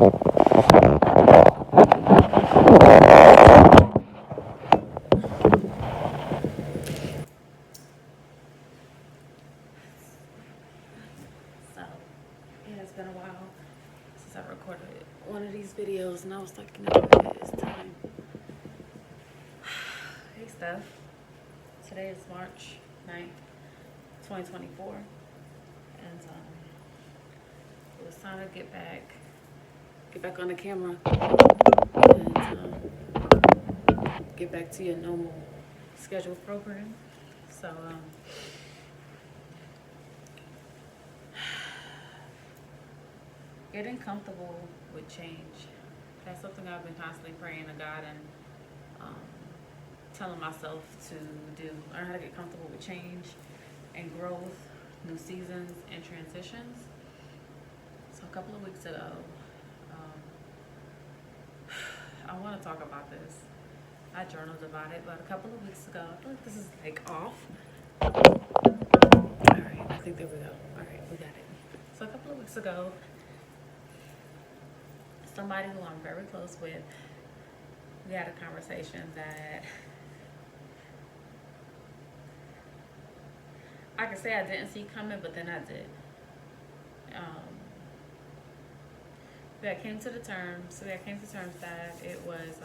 So, yeah, it's been a while since I recorded one of these videos, and I was like, you know what, it's time. Hey, Steph. Today is March 9th, 2024, and it was time to get back on the camera, and get back to your normal scheduled program. So, getting comfortable with change. That's something I've been constantly praying to God and um, telling myself to do. Learn how to get comfortable with change and growth, new seasons and transitions. So a couple of weeks ago, I want to talk about this. I journaled about it, but a couple of weeks ago, I feel like this is like off. All right, I think there we go. All right, we got it. So a couple of weeks ago, somebody who I'm very close with, we had a conversation that I could say I didn't see coming, but then I did. I came to the terms. So I came to terms that it was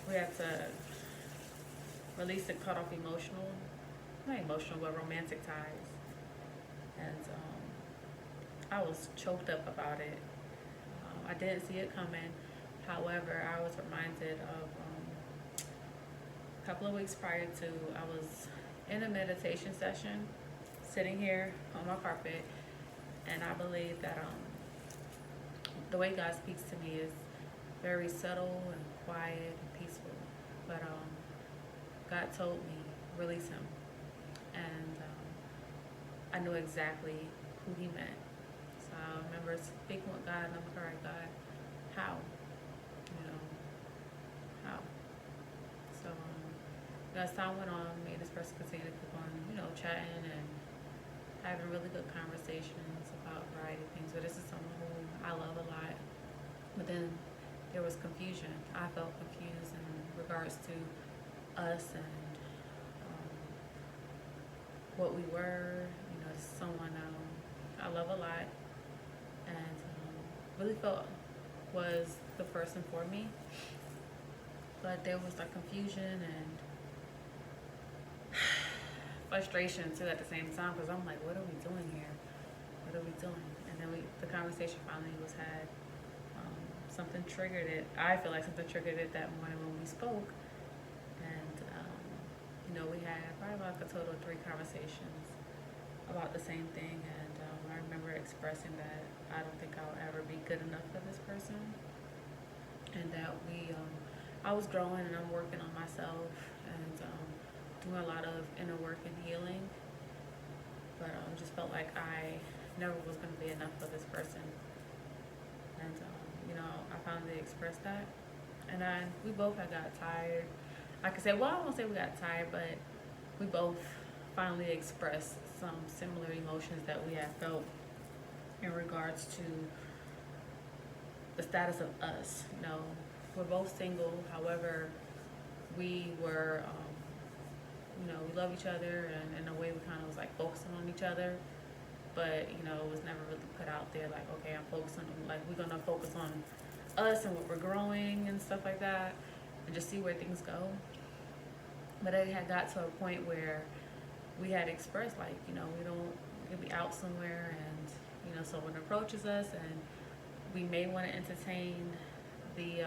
we had to release and cut off not emotional, but romantic ties, and I was choked up about it. I didn't see it coming. However, I was reminded of a couple of weeks prior to, I was in a meditation session, sitting here on my carpet, and I believe that the way God speaks to me is very subtle and quiet and peaceful. But God told me, release him. And I knew exactly who he meant. So I remember speaking with God, and I'm like, all right, God, how? You know, how? So as time went on, me and this person continued to keep on, chatting and having really good conversations about a variety of things. But this is someone who I love a lot. But then there was confusion. I felt confused in regards to us and what we were. Someone I love a lot and really felt was the person for me. But there was like confusion and frustration too at the same time, because I'm like, what are we doing here? What are we doing? And then the conversation finally was had. Something triggered it. I feel like something triggered it that morning when we spoke. And, we had probably about a total of 3 conversations about the same thing. And I remember expressing that I don't think I'll ever be good enough for this person. And that I was growing and I'm working on myself and doing a lot of inner work and healing. But just felt like I never was going to be enough for this person. And, I finally expressed that. And we both had got tired. I could say, well, I won't say we got tired, but we both finally expressed some similar emotions that we had felt in regards to the status of us. We're both single. However, we were, we love each other, and in a way we kind of was like focusing on each other. But, it was never really put out there like, okay, I'm focusing on, like, we're going to focus on us and what we're growing and stuff like that and just see where things go. But it had got to a point where we had expressed, like, we'll be out somewhere and, someone approaches us and we may want to entertain the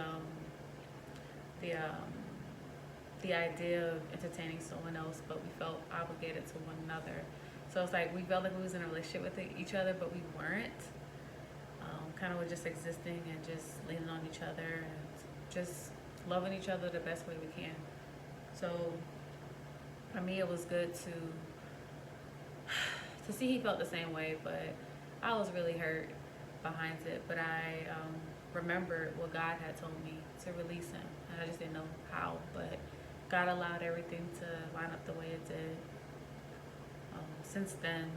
idea of entertaining someone else, but we felt obligated to one another. So it's like we felt like we was in a relationship with each other, but we weren't. Kind of was just existing and just leaning on each other and just loving each other the best way we can. So for me, it was good to see he felt the same way, but I was really hurt behind it. But I remembered what God had told me to release him, and I just didn't know how. But God allowed everything to line up the way it did. Since then,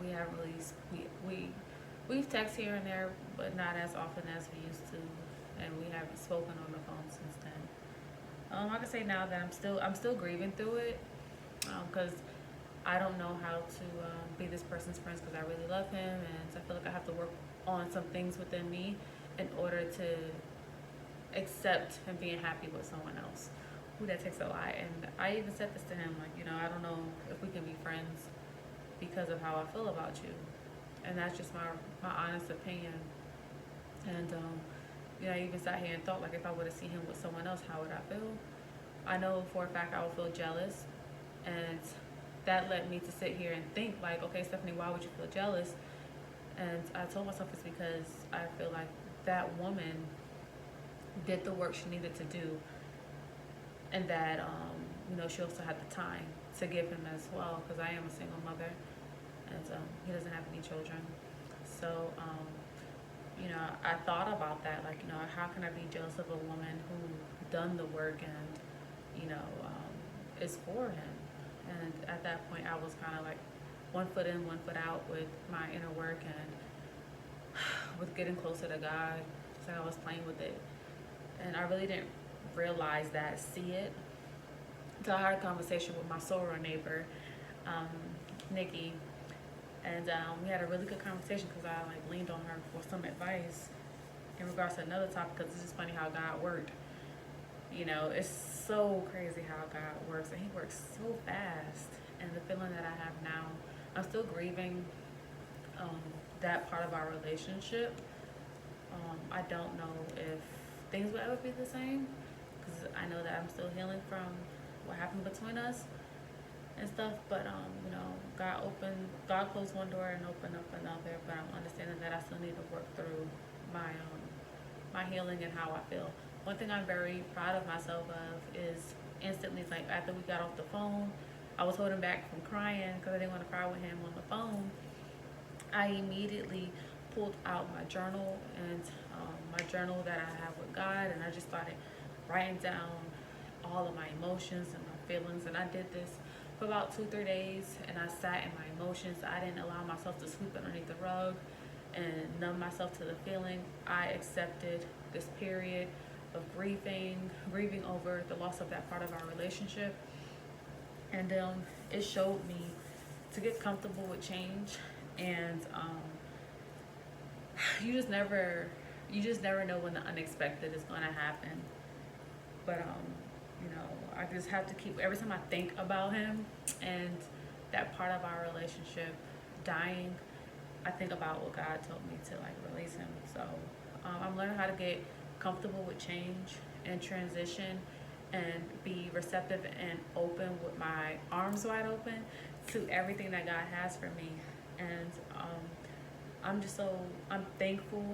we have released. We we've texted here and there, but not as often as we used to, and we haven't spoken on the phone since then. I can say now that I'm still grieving through it, because I don't know how to be this person's friends because I really love him, and I feel like I have to work on some things within me in order to accept him being happy with someone else. Ooh, that takes a lot. And I even said this to him, like, I don't know if we can be friends because of how I feel about you. And that's just my honest opinion. And, I even sat here and thought, like, if I would have seen him with someone else, how would I feel? I know for a fact I would feel jealous. And that led me to sit here and think, like, okay, Stephanie, why would you feel jealous? And I told myself it's because I feel like that woman did the work she needed to do, and that she also had the time to give him as well, because I am a single mother, and he doesn't have any children. So I thought about that, like, how can I be jealous of a woman who done the work and is for him? And at that point I was kind of like one foot in, one foot out with my inner work and with getting closer to God. So I was playing with it, and I really didn't realize that, see it, until I had a conversation with my soror neighbor, Nikki, and we had a really good conversation because I like leaned on her for some advice in regards to another topic, because it's just funny how God worked. It's so crazy how God works, and he works so fast. And the feeling that I have now, I'm still grieving that part of our relationship. I don't know if things will ever be the same, because I know that I'm still healing from what happened between us and stuff. But God closed one door and opened up another. But I'm understanding that I still need to work through my healing and how I feel. One thing I'm very proud of myself of is instantly, like, after we got off the phone, I was holding back from crying because I didn't want to cry with him on the phone. I immediately pulled out my journal and my journal that I have with God, and I just started writing down all of my emotions and my feelings. And I did this for about 2-3 days, and I sat in my emotions. I didn't allow myself to sweep underneath the rug and numb myself to the feeling. I accepted this period of grieving over the loss of that part of our relationship. And it showed me to get comfortable with change. And you just never know when the unexpected is going to happen. But I just have to keep, every time I think about him and that part of our relationship dying, I think about what God told me to, like, release him. So I'm learning how to get comfortable with change and transition, and be receptive and open with my arms wide open to everything that God has for me. And I'm thankful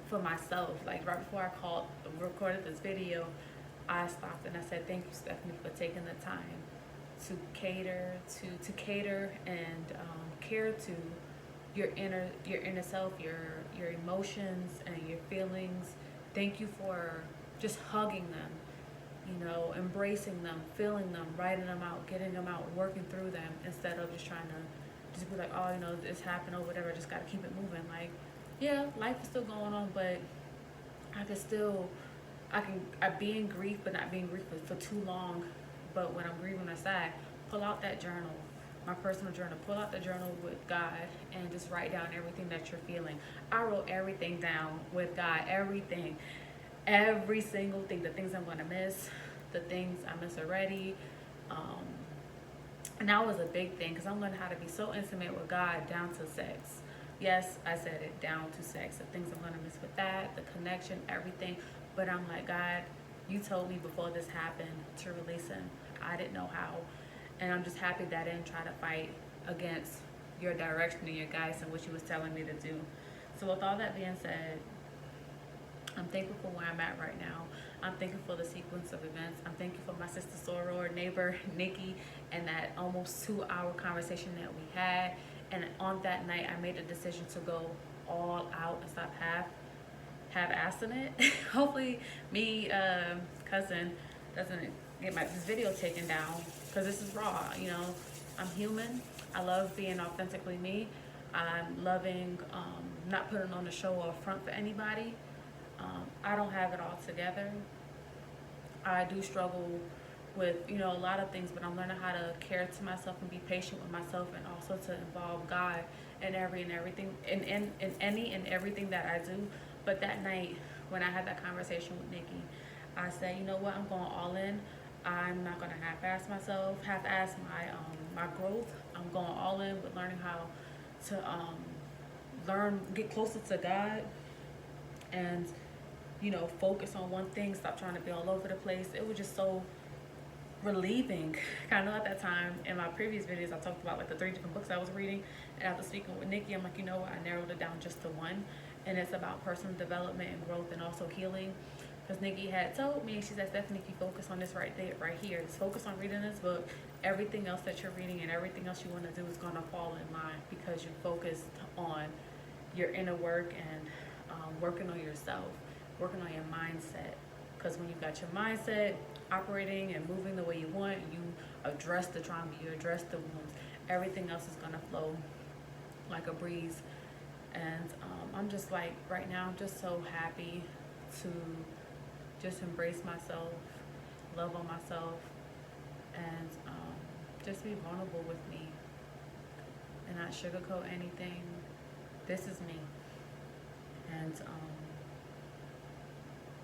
for myself. Like, right before I recorded this video, I stopped and I said, thank you, Stephanie, for taking the time to cater and care to your inner self, your emotions and your feelings. Thank you for just hugging them, embracing them, feeling them, writing them out, getting them out, working through them, instead of just trying to just be like, oh, this happened or whatever, just gotta keep it moving. Like, yeah, life is still going on, but I be in grief, but not be in grief for too long. But when I'm grieving aside, pull out that journal, my personal journal, pull out the journal with God, and just write down everything that you're feeling. I wrote everything down with God, everything, every single thing, the things I'm going to miss, the things I miss already. And that was a big thing, because I'm learning how to be so intimate with God, down to sex. Yes, I said it, down to sex. The things I'm going to miss with that, the connection, everything. But I'm like, God, you told me before this happened to release him. I didn't know how. And I'm just happy that I didn't try to fight against your direction and your guidance and what you was telling me to do. So with all that being said, I'm thankful for where I'm at right now. I'm thankful for the sequence of events. I'm thankful for my sister soror neighbor, Nikki, and that almost 2-hour conversation that we had. And on that night, I made a decision to go all out and stop half-assing it. Hopefully, me, cousin, doesn't get this video taken down, because this is raw. I'm human. I love being authentically me. I'm loving, not putting on a show or front for anybody. I don't have it all together. I do struggle with, a lot of things, but I'm learning how to care to myself and be patient with myself, and also to involve God in everything, in any and everything that I do. But that night, when I had that conversation with Nikki, I said, you know what, I'm going all in. I'm not going to half-ass my growth. I'm going all in with learning how to get closer to God, and focus on one thing, stop trying to be all over the place. It was just so relieving. I know at that time in my previous videos I talked about like the 3 different books I was reading, and after speaking with Nikki, I'm like, you know what, I narrowed it down just to one, and it's about personal development and growth, and also healing. Because Nikki had told me, she said, Stephanie, if you focus on this right here, just focus on reading this book, everything else that you're reading and everything else you want to do is going to fall in line, because you focused on your inner work and working on yourself, working on your mindset. Because when you got your mindset operating and moving the way you want, you address the trauma, you address the wounds, everything else is going to flow like a breeze. And I'm just like, right now, I'm just so happy to just embrace myself, love on myself, and just be vulnerable with me and not sugarcoat anything. This is me. And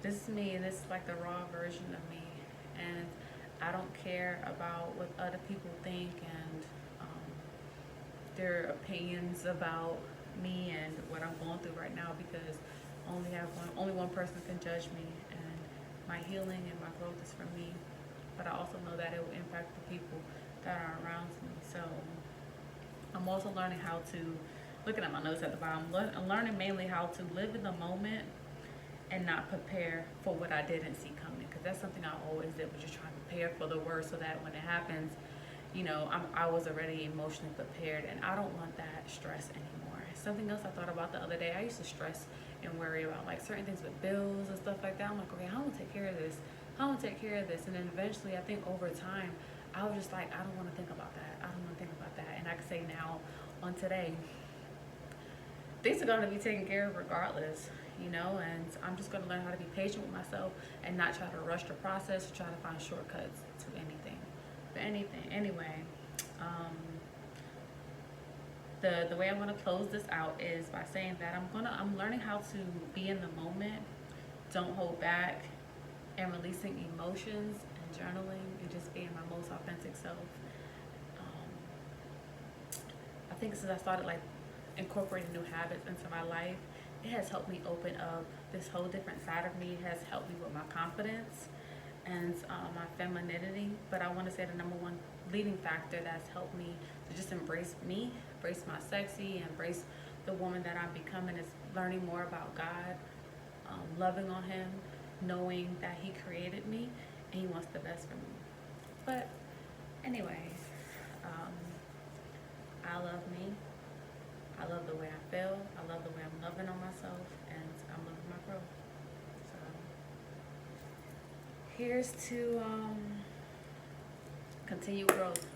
this is me, and this is like the raw version of me. And I don't care about what other people think and their opinions about me and what I'm going through right now, because only one person can judge me, and my healing and my growth is from me. But I also know that it will impact the people that are around me. So I'm also learning how to, looking at my notes at the bottom, I'm learning mainly how to live in the moment and not prepare for what I didn't see coming. Because that's something I always did, was just try to prepare for the worst, so that when it happens, I was already emotionally prepared, and I don't want that stress anymore. Something else I thought about the other day, I used to stress and worry about like certain things with bills and stuff like that. I'm like, okay, how am I gonna take care of this? How am I gonna take care of this? And then eventually, I think over time, I was just like, I don't want to think about that. I don't want to think about that. And I can say now, on today, things are gonna be taken care of regardless, and I'm just gonna learn how to be patient with myself and not try to rush the process or try to find shortcuts to anything. But anyway, the way I'm gonna close this out is by saying that I'm learning how to be in the moment, don't hold back, and releasing emotions and journaling and just being my most authentic self. I think since I started like incorporating new habits into my life, it has helped me open up this whole different side of me. It has helped me with my confidence and my femininity. But I want to say the number one leading factor that's helped me to just embrace me, embrace my sexy, embrace the woman that I'm becoming, is learning more about God, loving on him, knowing that he created me and he wants the best for me. But anyway, I love me. I love the way I feel. I love the way I'm loving on myself, and I'm loving my growth. So here's to continue growth.